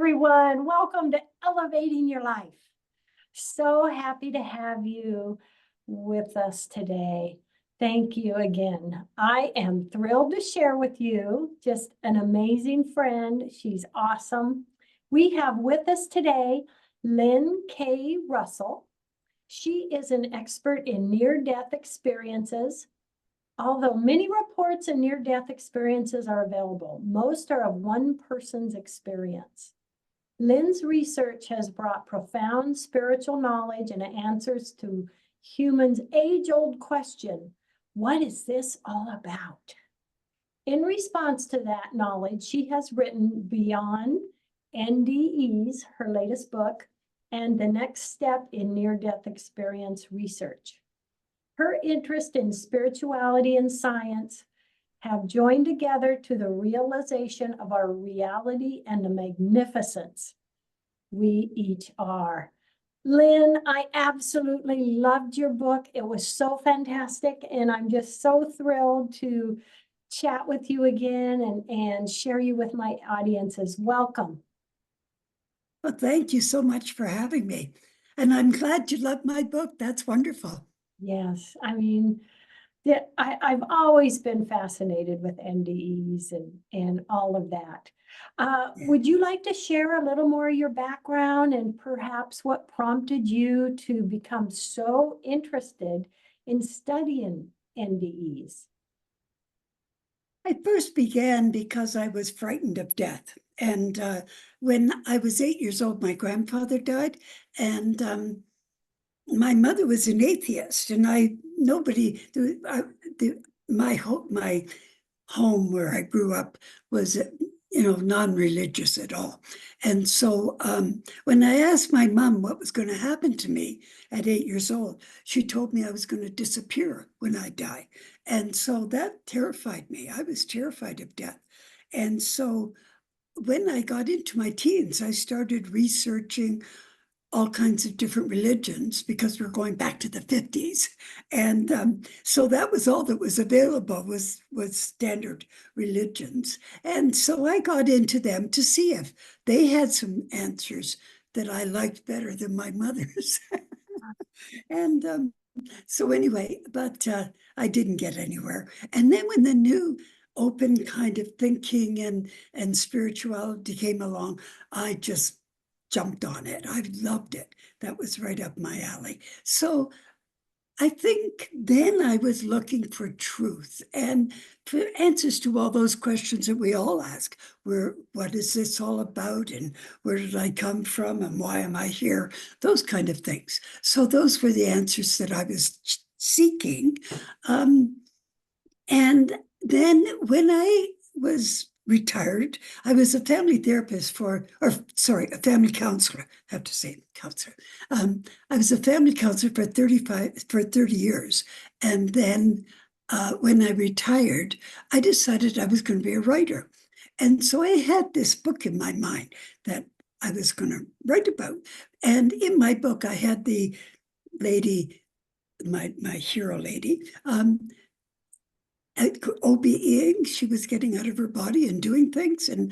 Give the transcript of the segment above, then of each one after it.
everyone. Welcome to Elevating Your Life. So happy to have you with us today. Thank you again. I am thrilled to share with you just an amazing friend. She's awesome. We have with us today Lynn K. Russell. She is an expert in near-death experiences. Although many reports and near-death experiences are available, most are of one person's experience. Lynn's research has brought profound spiritual knowledge and answers to humans' age-old question, what is this all about? In response to that knowledge, she has written Beyond NDEs, her latest book, and The Next Step in Near-Death Experience Research. Her interest in spirituality and science have joined together to the realization of our reality and the magnificence we each are. Lynn, I absolutely loved your book. It was so fantastic, and I'm just so thrilled to chat with you again and share you with my audiences. Welcome. Well, thank you so much for having me. And I'm glad you loved my book. That's wonderful. Yes, I mean, I've always been fascinated with NDEs and all of that. Would you like to share a little more of your background and perhaps what prompted you to become so interested in studying NDEs? I first began because I was frightened of death. And when I was 8 years old, my grandfather died. And my mother was an atheist. And my home where I grew up was, non-religious at all. And so when I asked my mom what was going to happen to me at 8 years old, she told me I was going to disappear when I die. And so that terrified me. I was terrified of death. And so when I got into my teens, I started researching all kinds of different religions because we're going back to the 50s. And so that was all that was available was standard religions. And so I got into them to see if they had some answers that I liked better than my mother's. And so anyway, but I didn't get anywhere. And then when the new open kind of thinking and spirituality came along, I just jumped on it. I loved it. That was right up my alley. So I think then I was looking for truth and for answers to all those questions that we all ask. What is this all about? And where did I come from? And why am I here? Those kind of things. So those were the answers that I was seeking. And then when I was retired, I was a family therapist a family counselor. I have to say counselor. I was a family counselor for 30 years. And then when I retired, I decided I was going to be a writer. And so I had this book in my mind that I was going to write about. And in my book, I had the lady, my hero lady, OBEing. She was getting out of her body and doing things. And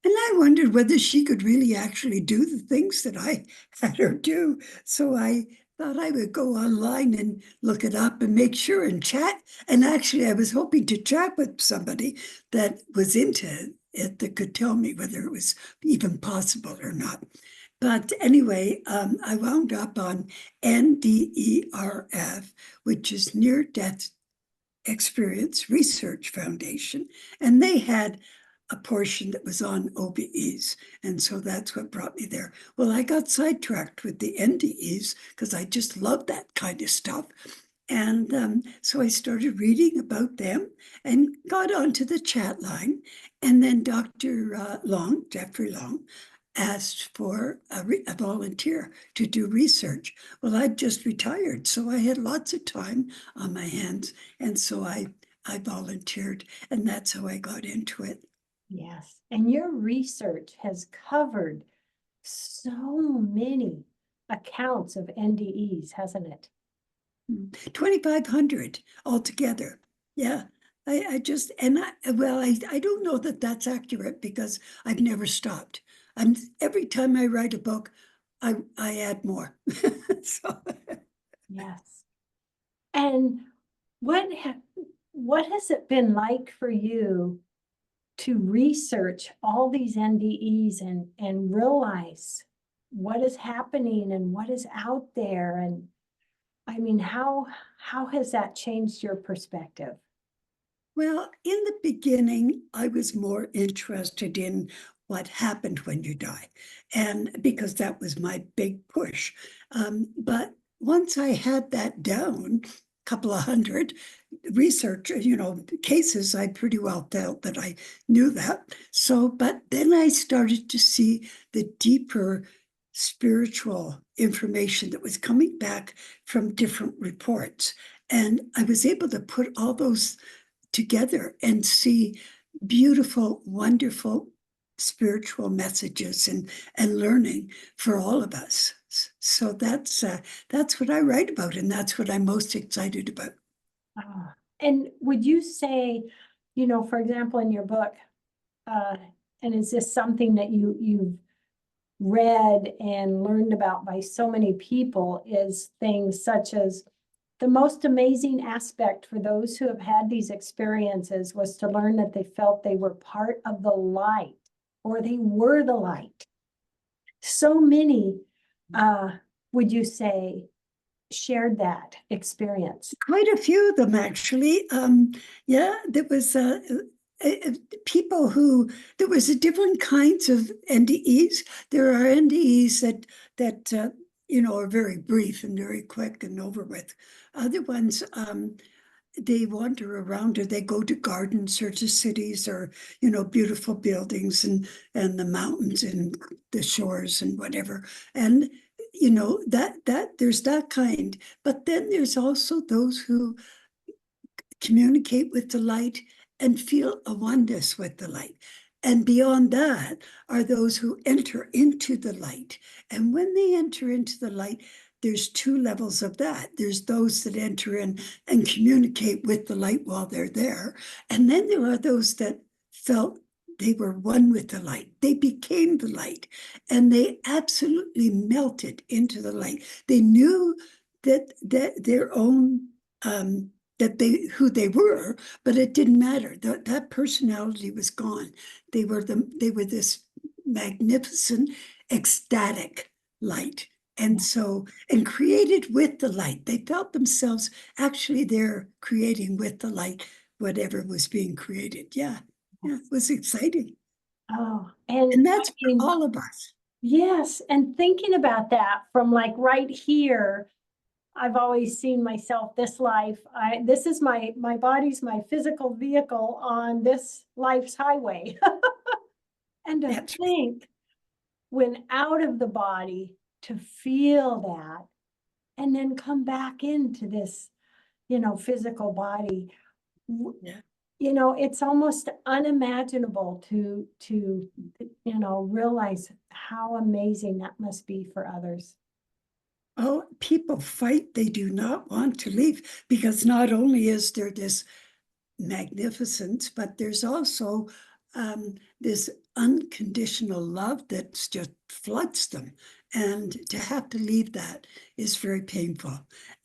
I wondered whether she could really actually do the things that I had her do. So I thought I would go online and look it up and make sure and chat. And actually, I was hoping to chat with somebody that was into it that could tell me whether it was even possible or not. But anyway, I wound up on NDERF, which is Near Death Experience Research Foundation, and they had a portion that was on OBEs, and so that's what brought me there. Well, I got sidetracked with the NDEs because I just love that kind of stuff, and so I started reading about them and got onto the chat line, and then Dr. Jeffrey Long, asked for a volunteer to do research. Well, I'd just retired, so I had lots of time on my hands, and so I volunteered, and that's how I got into it. Yes, and your research has covered so many accounts of NDEs, hasn't it? 2,500 altogether. Yeah. I don't know that that's accurate because I've never stopped. every time I write a book, I add more. So, Yes. And what has it been like for you to research all these NDEs and realize what is happening and what is out there? And I mean, how has that changed your perspective? well, in the beginning, I was more interested in what happened when you die, and because that was my big push. But once I had that down, a couple of hundred research, cases, I pretty well felt that I knew that. So, but then I started to see the deeper spiritual information that was coming back from different reports. And I was able to put all those together and see beautiful, wonderful spiritual messages and learning for all of us. So that's what I write about, and that's what I'm most excited about. And would you say, for example, in your book, uh, and is this something that you've read and learned about by so many people, is things such as the most amazing aspect for those who have had these experiences was to learn that they felt they were part of the light, or they were the light. So many, would you say, shared that experience? Quite a few of them, actually. Yeah, there was people who there was a different kinds of NDEs. There are NDEs that are very brief and very quick and over with. Other ones, they wander around, or they go to gardens or to cities, or beautiful buildings and the mountains and the shores and whatever. And that there's that kind. But then there's also those who communicate with the light and feel a oneness with the light. And beyond that are those who enter into the light. And when they enter into the light, there's two levels of that. There's those that enter in and communicate with the light while they're there. And then there are those that felt they were one with the light. They became the light, and they absolutely melted into the light. They knew that their own who they were, but it didn't matter. That personality was gone. They were this magnificent, ecstatic light. And so, and created with the light. They felt themselves actually they're creating with the light whatever was being created. Yeah. Yeah, it was exciting. Oh, And and I that's for mean, all of us. yes, and thinking about that from like right here, I've always seen myself this life. This is my body's my physical vehicle on this life's highway. And to That's right. think when out of the body to feel that and then come back into this, physical body. Yeah. It's almost unimaginable to realize how amazing that must be for others. Oh, people fight. They do not want to leave, because not only is there this magnificence, but there's also this unconditional love that just floods them. And to have to leave that is very painful.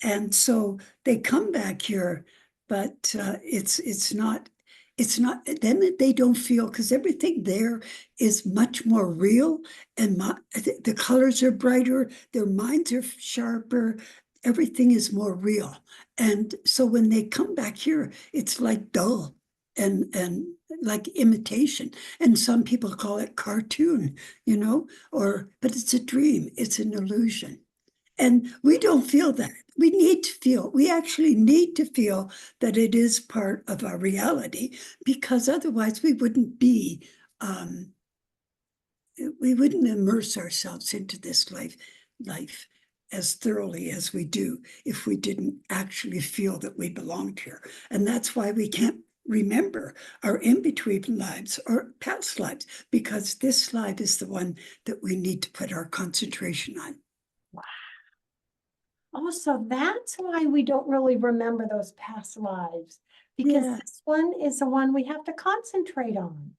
And so they come back here, but it's not then they don't feel, because everything there is much more real, and the colors are brighter, their minds are sharper, everything is more real. And so when they come back here, it's like dull and like imitation. And some people call it cartoon, but it's a dream, it's an illusion. And we don't feel that. We actually need to feel that it is part of our reality, because otherwise um, we wouldn't immerse ourselves into this life as thoroughly as we do if we didn't actually feel that we belonged here. And that's why we can't remember our in-between lives or past lives, because this life is the one that we need to put our concentration on. Also, that's why we don't really remember those past lives, because Yeah. this one is the one we have to concentrate on.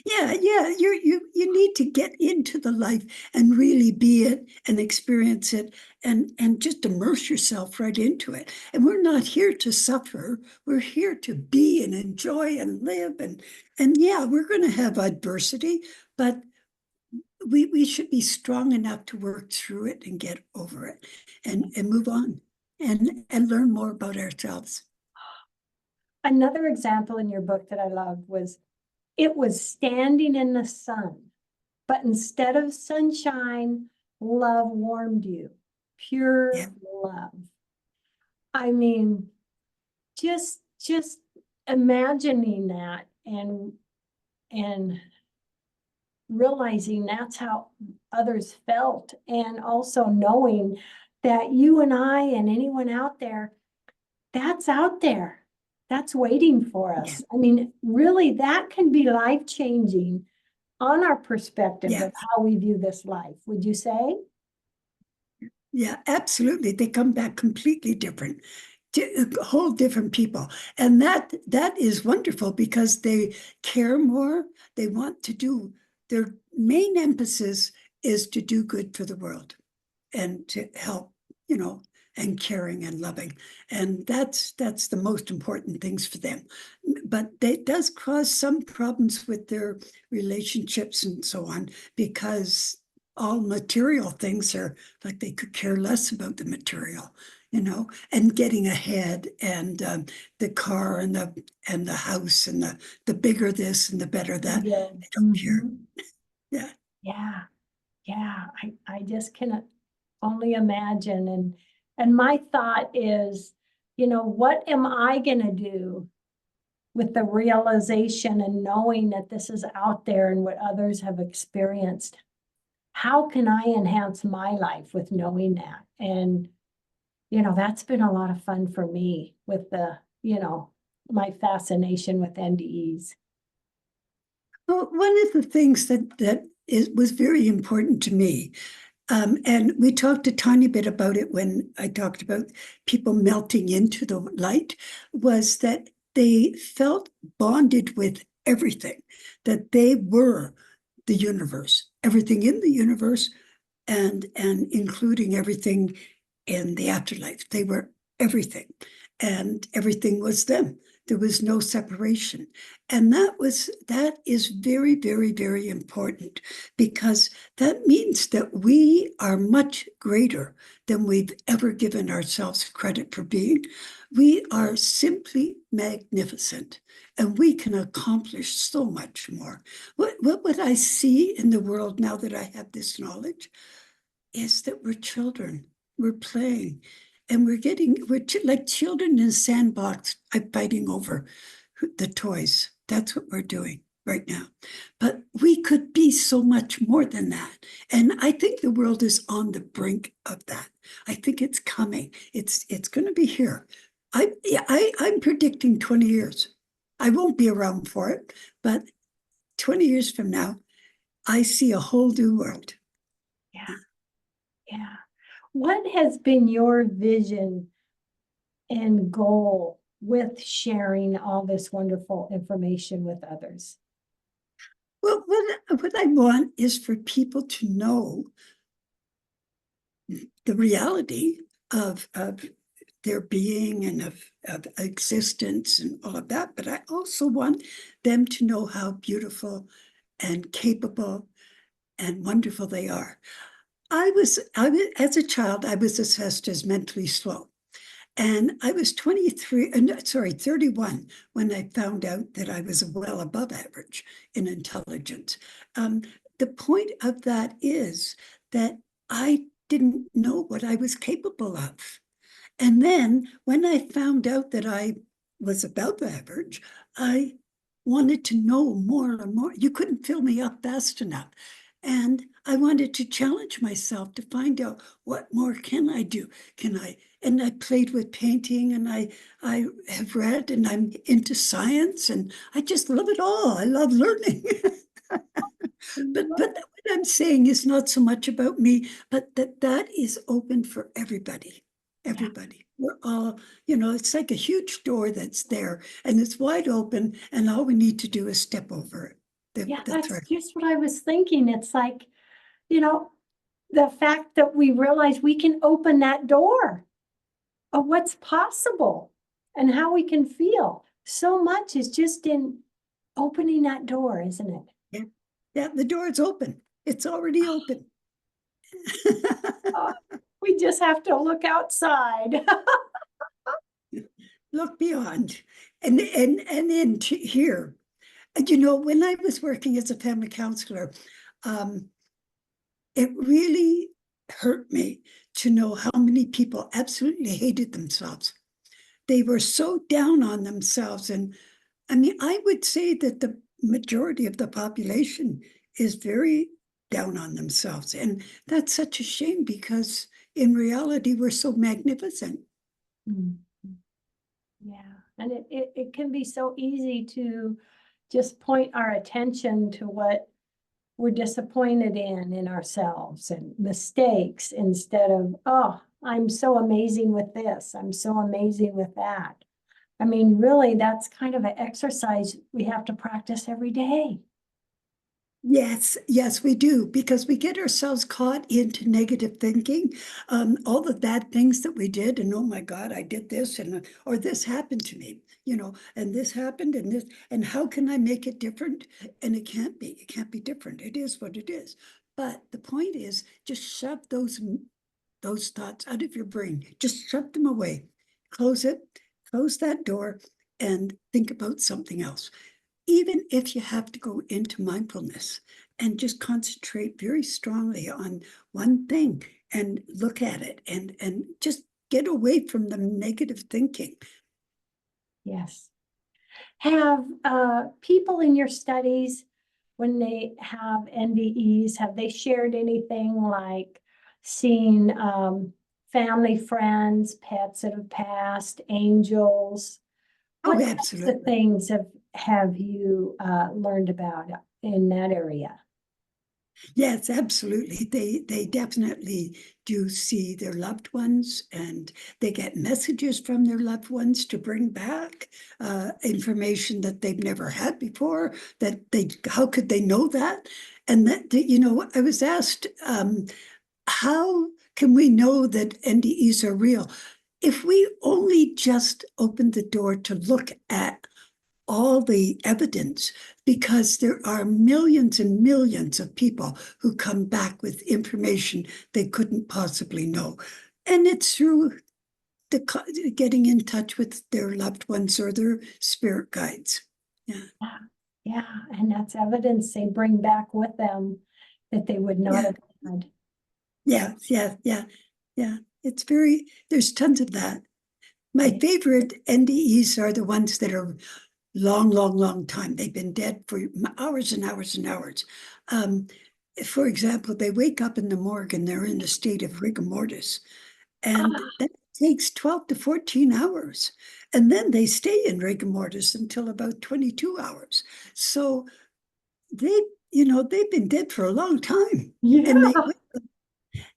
Yeah, yeah, you need to get into the life and really be it and experience it and just immerse yourself right into it. And we're not here to suffer. We're here to be and enjoy and live and yeah, we're going to have adversity, but we should be strong enough to work through it and get over it and move on and learn more about ourselves. Another example in your book that I loved was it was standing in the sun, but instead of sunshine, love warmed you. Yeah, Pure love. I mean, just imagining that and realizing that's how others felt, and also knowing that you and I and anyone out there, that's out there. That's waiting for yeah, us. I mean, really, that can be life-changing on our perspective yeah. of how we view this life, would you say? Yeah, absolutely. They come back completely different, whole different people. And that is wonderful because they care more. They want to do, their main emphasis is to do good for the world and to help, and caring and loving. And that's the most important things for them. But it does cause some problems with their relationships and so on, because all material things are like they could care less about the material, and getting ahead and the car and the house and the bigger this and the better that. Yeah. They don't care. Mhm. Yeah. Yeah, yeah, I just can only imagine. And my thought is, what am I gonna do with the realization and knowing that this is out there and what others have experienced? How can I enhance my life with knowing that? And, that's been a lot of fun for me with my fascination with NDEs. Well, one of the things was very important to me, and we talked a tiny bit about it when I talked about people melting into the light, was that they felt bonded with everything, that they were the universe, everything in the universe, and including everything in the afterlife. They were everything, and everything was them. There was no separation. And that is very, very, very important, because that means that we are much greater than we've ever given ourselves credit for being. We are simply magnificent, and we can accomplish so much more. What would I see in the world now that I have this knowledge is that we're children. We're playing, and we're like children in a sandbox fighting over the toys. That's what we're doing right now. But we could be so much more than that. And I think the world is on the brink of that. I think it's coming. It's going to be here. I'm predicting 20 years. I won't be around for it, but 20 years from now, I see a whole new world. Yeah, yeah. What has been your vision and goal with sharing all this wonderful information with others? Well, what I want is for people to know the reality of their being and of existence and all of that. But I also want them to know how beautiful and capable and wonderful they are. As a child, I was assessed as mentally slow. And I was 31 when I found out that I was well above average in intelligence. Um, the point of that is that I didn't know what I was capable of. And then when I found out that I was above average, I wanted to know more and more. You couldn't fill me up fast enough. And I wanted to challenge myself to find out what more can I do? Can I? And I played with painting, and I have read, and I'm into science, and I just love it all. I love learning. But what I'm saying is not so much about me, but that is open for everybody. Yeah, Everybody. We're all, it's like a huge door that's there, and it's wide open, and all we need to do is step over it. Yeah, the that's threat. just what I was thinking. It's like, you know, the fact that we realize we can open that door of what's possible and how we can feel. So much is just in opening that door, isn't it? Yeah, yeah, the door is open. It's already open. Oh, we just have to look outside. Look beyond and into here. And you know, when I was working as a family counselor, it really hurt me to know how many people absolutely hated themselves. They were so down on themselves. And I mean, I would say that the majority of the population is very down on themselves. And that's such a shame because in reality, we're so magnificent. Mm. Yeah, and it can be so easy to just point our attention to what we're disappointed in ourselves and mistakes instead of, oh, I'm so amazing with this, I'm so amazing with that. I mean, really, that's kind of an exercise we have to practice every day. Yes, yes, we do, because we get ourselves caught into negative thinking, all the bad things that we did, and oh my God, I did this, and or this happened to me, you know, and this happened, and this, and how can I make it different? And it can't be different. It is what it is. But the point is, just shove those thoughts out of your brain. Just shove them away. Close it, close that door, and think about something else. Even if you have to go into mindfulness and just concentrate very strongly on one thing and look at it and just get away from the negative thinking. Yes. Have people in your studies, when they have NDEs, have they shared anything like seeing family friends, pets that have passed, angels? Oh, What types of absolutely. things have you learned about in that area? Yes, absolutely. They definitely do see their loved ones, and they get messages from their loved ones to bring back information that they've never had before. That they how could they know that? And that you know, I was asked, how can we know that NDEs are real? If we only just opened the door to look at all the evidence, because there are millions and millions of people who come back with information they couldn't possibly know. And it's through getting in touch with their loved ones or their spirit guides. Yeah. Yeah, yeah, and that's evidence they bring back with them that they would not Yeah. have had. Yeah. Yeah. Yeah. Yeah. It's very, there's tons of that. My Yeah. favorite NDEs are the ones that are long, long, long time. They've been dead for hours and hours and hours. Um, for example, they wake up in the morgue and they're in a state of rigor mortis, and Ah, that takes 12 to 14 hours. And then they stay in rigor mortis until about 22 hours. So they, you know, they've been dead for a long time. And yeah, they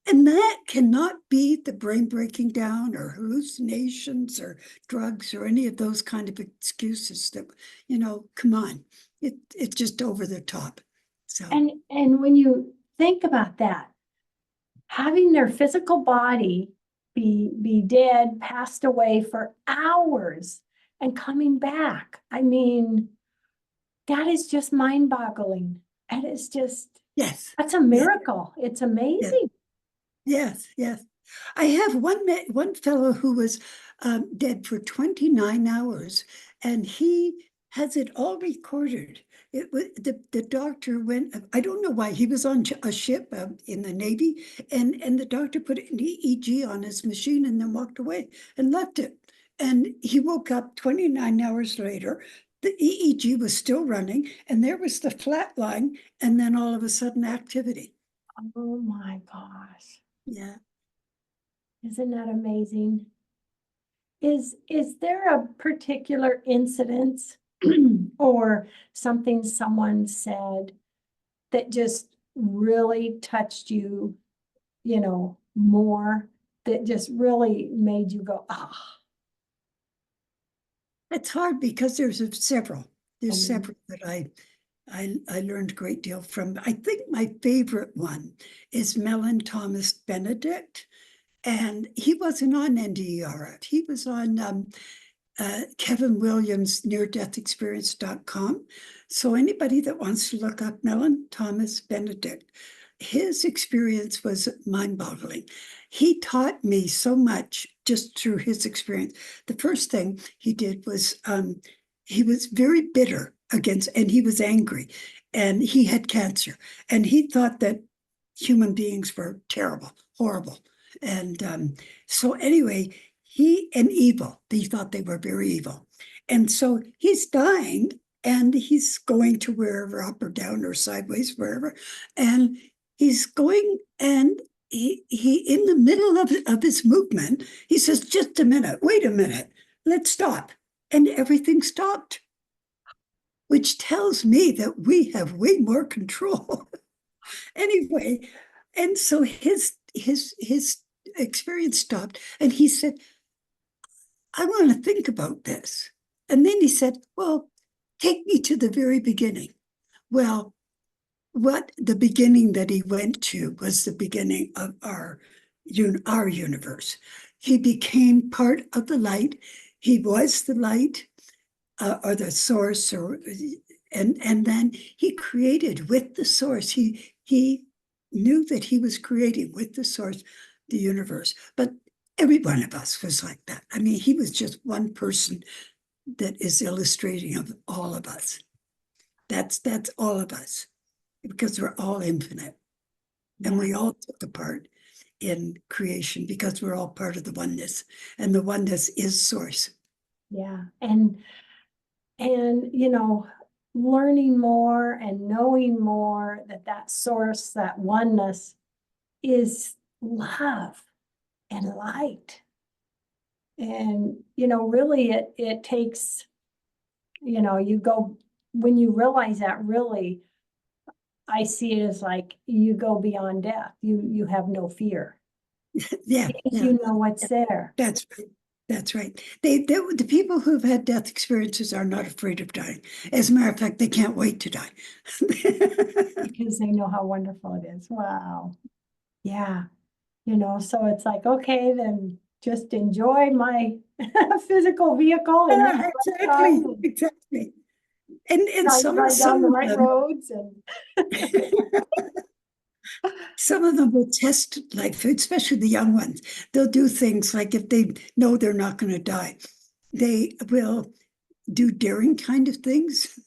and that cannot be the brain breaking down or hallucinations or drugs or any of those kind of excuses that, you know, come on. It's just over the top. So and when you think about that, having their physical body be dead, passed away for hours and coming back, I mean, that is just mind-boggling. That is just, yes, that's a yes, miracle. It's yes, amazing. yes, yes. I have one fellow who was dead for 29 hours, and he has it all recorded. It was the doctor went. I don't know why he was on a ship in the Navy, and the doctor put an EEG on his machine and then walked away and left it. And he woke up 29 hours later. The EEG was still running, and there was the flat line, and then all of a sudden activity. Oh my gosh. Yeah. Isn't that amazing? Is there a particular incident or something someone said that just really touched you, more, that just really made you go, ah, It's hard because there's several. I There's mean, several that I I learned a great deal from. I think my favorite one is Mellon Thomas Benedict, and he wasn't on NDERF. He was on Kevin Williams near-death-experience.com. So anybody that wants to look up Mellon Thomas Benedict, his experience was mind-boggling. He taught me so much just through his experience. The first thing he did was he was very bitter against, and he was angry, and he had cancer, and he thought that human beings were terrible, horrible. And so anyway, he and evil, he thought they were very evil. And so he's dying, and he's going to wherever, up or down or sideways, wherever. And he's going, and he in the middle of his movement, he says, just a minute, wait a minute, let's stop. And everything stopped, which tells me that we have way more control. Anyway, and so his experience stopped, and he said, I want to think about this. And then he said, well, take me to the very beginning. Well, what the beginning that he went to was the beginning of our universe. He became part of the light. He was the light, or the source, and then he created with the source. He knew that he was creating with the source the universe. But every one of us was like that. I mean, he was just one person that is illustrating of all of us. That's all of us, because we're all infinite. Yeah. And we all took a part in creation because we're all part of the oneness, and the oneness is source. Yeah. And you know, learning more and knowing more that source, that oneness is love and light. And, you know, really it takes, you know, when you realize that, really, I see it as like you go beyond death. You have no fear. Yeah, Because yeah. you know what's there. That's right. That's right. The people who've had death experiences are not afraid of dying. As a matter of fact, they can't wait to die. Because they know how wonderful it is. Wow. Yeah. You know, so it's like, okay, then just enjoy my physical vehicle and Yeah, exactly, exactly. And some drive down the of right them, roads and some of them will test life, especially the young ones. They'll do things like, if they know they're not going to die, they will do daring kind of things,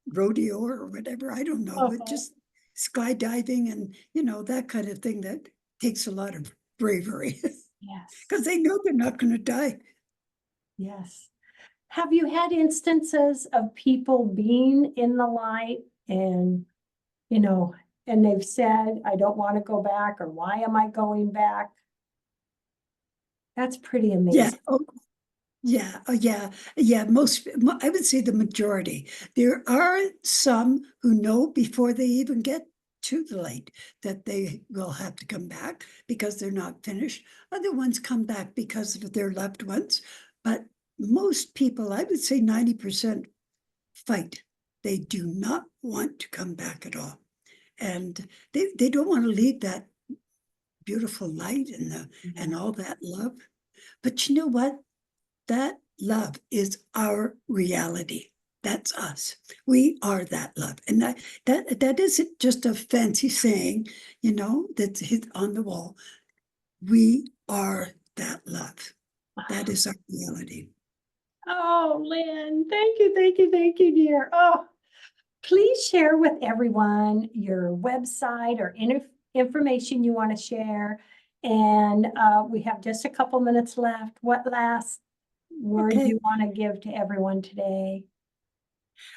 rodeo or whatever. I don't know, but just skydiving and, that kind of thing that takes a lot of bravery yes, because they know they're not going to die. yes. Have you had instances of people being in the light and, you know, and they've said, I don't want to go back, or why am I going back? That's pretty Yeah. amazing. Oh, yeah. Oh, yeah. Yeah. I would say the majority. There are some who know before they even get to the light that they will have to come back because they're not finished. Other ones come back because of their loved ones. But most people, I would say 90%, fight. They do not want to come back at all. And they don't want to leave that beautiful light and all that love. But you know what? That love is our reality. That's us. We are that love. And that isn't just a fancy saying, that's hit on the wall. We are that love. That is our reality. Oh, Lynn, thank you, dear. Oh, please share with everyone your website or information you want to share. And we have just a couple minutes left. What last word do Okay. you want to give to everyone today?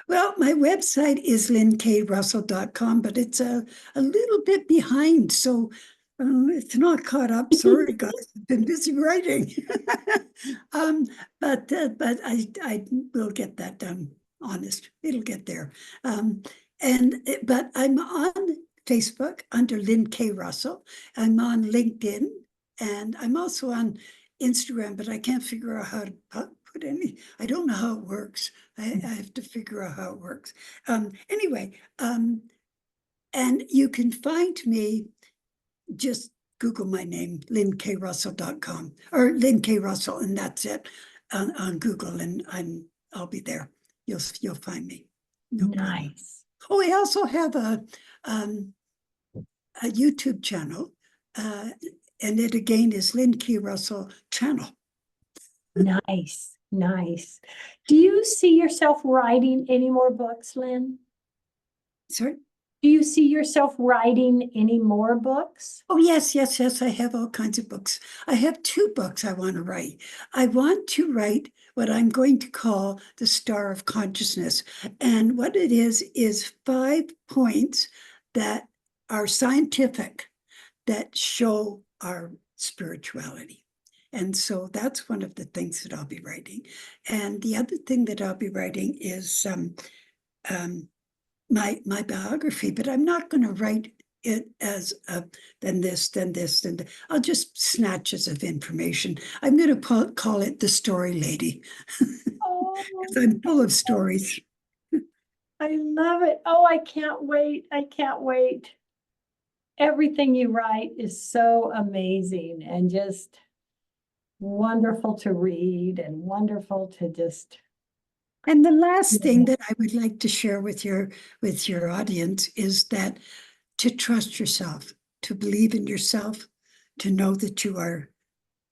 Well, my website is lynnKrussell.com, but it's a little bit behind. So it's not caught up. Sorry, guys, I've been busy writing. um, but I will get that done. Honest, it'll get there. But I'm on Facebook under Lynn K. Russell. I'm on LinkedIn, and I'm also on Instagram, but I can't figure out how to put put any, I don't know how it works. I have to figure out how it works. Anyway, and you can find me, just Google my name, lynnKrussell.com, or Lynn K. Russell, and that's it on Google, and I'll be there. You'll find me. No problem. Nice. Oh, I also have a YouTube channel, and it again is Lynn K. Russell channel. Nice, nice. Do you see yourself writing any more books, Lynn? Sorry? Do you see yourself writing any more books? Oh, yes, yes, yes. I have all kinds of books. I have 2 books I want to write. I want to write what I'm going to call the Star of Consciousness. And what it is 5 points that are scientific that show our spirituality. And so that's one of the things that I'll be writing. And the other thing that I'll be writing is my biography, but I'm not going to write it as then this, then this, then I'll just snatches of information. I'm going to call it the Story Lady. Oh, I'm full of stories. I love it. Oh, I can't wait. I can't wait. Everything you write is so amazing and just wonderful to read and wonderful to just. And the last thing that I would like to share with your audience is that to trust yourself, to believe in yourself, to know that you are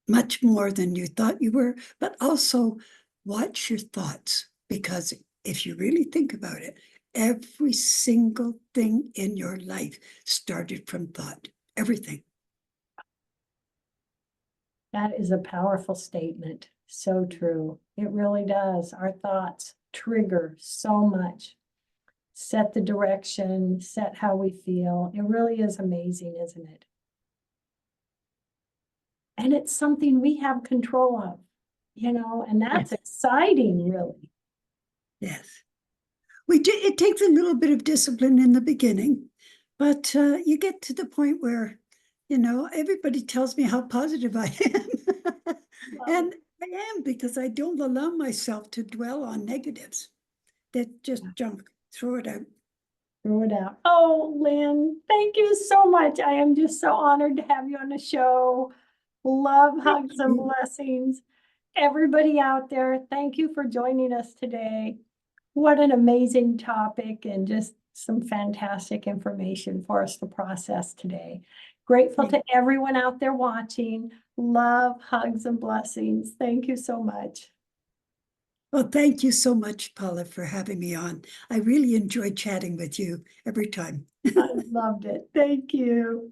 much more than you thought you were, but also watch your thoughts, because if you really think about it, every single thing in your life started from thought, everything. That is a powerful statement. So true. It really does. Our thoughts trigger so much, set the direction, set how we feel. It really is amazing, isn't it? And it's something we have control of, and that's Yes. exciting, really. Yes. It takes a little bit of discipline in the beginning, but you get to the point where, everybody tells me how positive I am. And I am, because I don't allow myself to dwell on negatives. That just junk, throw it out. Throw it out. Oh, Lynn, thank you so much. I am just so honored to have you on the show. Love, hugs, and blessings. Everybody out there, thank you for joining us today. What an amazing topic and just some fantastic information for us to process today. Grateful to everyone out there watching. Love, hugs, and blessings. Thank you so much. Well, thank you so much, Paula, for having me on. I really enjoyed chatting with you every time. I loved it. Thank you.